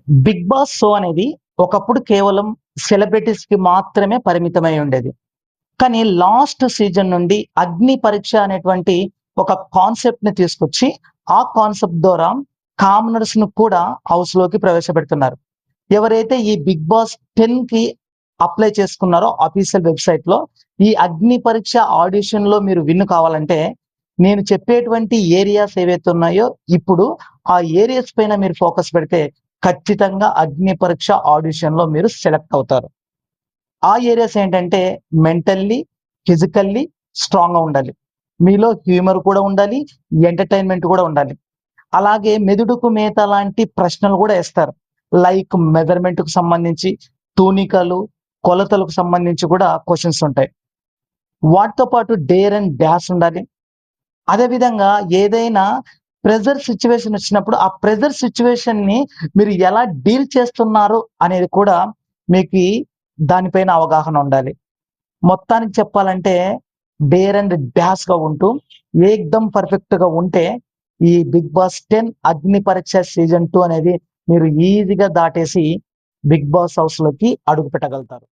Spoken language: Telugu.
బిగ్ బాస్ షో అనేది ఒకప్పుడు కేవలం సెలబ్రిటీస్ కి మాత్రమే పరిమితమై ఉండేది. కానీ లాస్ట్ సీజన్ నుండి అగ్ని పరీక్ష అనేటువంటి ఒక కాన్సెప్ట్ ని తీసుకొచ్చి, ఆ కాన్సెప్ట్ ద్వారా కామనర్స్ ను కూడా హౌస్ లోకి ప్రవేశపెడుతున్నారు. ఎవరైతే ఈ బిగ్ బాస్ 10 కి అప్లై చేసుకున్నారో ఆఫీషియల్ వెబ్‌సైట్ లో ఈ అగ్ని పరీక్ష ఆడిషన్ లో మీరు విన్ కావాలంటే, నేను చెప్పేటువంటి ఏరియాస్ ఏవైతే ఉన్నాయో ఇప్పుడు ఆ ఏరియాస్ పైన మీరు ఫోకస్ పెడితే ఖచ్చితంగా అగ్ని పరీక్ష ఆడిషన్ లో మీరు సెలెక్ట్ అవుతారు. ఆ ఏరియాస్ ఏంటంటే మెంటల్లీ, ఫిజికల్లీ స్ట్రాంగ్‌గా ఉండాలి. మీలో హ్యూమర్ కూడా ఉండాలి, ఎంటర్‌టైన్‌మెంట్ కూడా ఉండాలి. అలాగే మెదుడుకు మేత లాంటి ప్రశ్నలు కూడా ఏస్తారు. లైక్ మెజర్‌మెంట్‌కు సంబంధించి, తూనికలు, కొలతలకు సంబంధించి కూడా క్వెషన్స్ ఉంటాయి. వాటితో పాటు డేర్ అండ్ డాష్ ఉండాలి. అదే విధంగా ఏదైనా ప్రెషర్ సిట్యుయేషన్ వచ్చినప్పుడు, ఆ ప్రెషర్ సిట్యుయేషన్‌ని మీరు ఎలా డీల్ చేస్తున్నారు అనేది కూడా మీకి దానిపైన అవగాహన ఉండాలి. మొత్తానికి చెప్పాలంటే డేర్ అండ్ డాష్‌గా ఉంటూ ఏకదం పర్ఫెక్ట్‌గా ఉంటే ఈ 'బిగ్ బాస్ 10 అగ్ని పరీక్ష సీజన్ 2' అనేది మీరు ఈజీగా దాటేసి 'బిగ్ బాస్' హౌస్‌లోకి అడుగు పెట్టగలుగుతారు.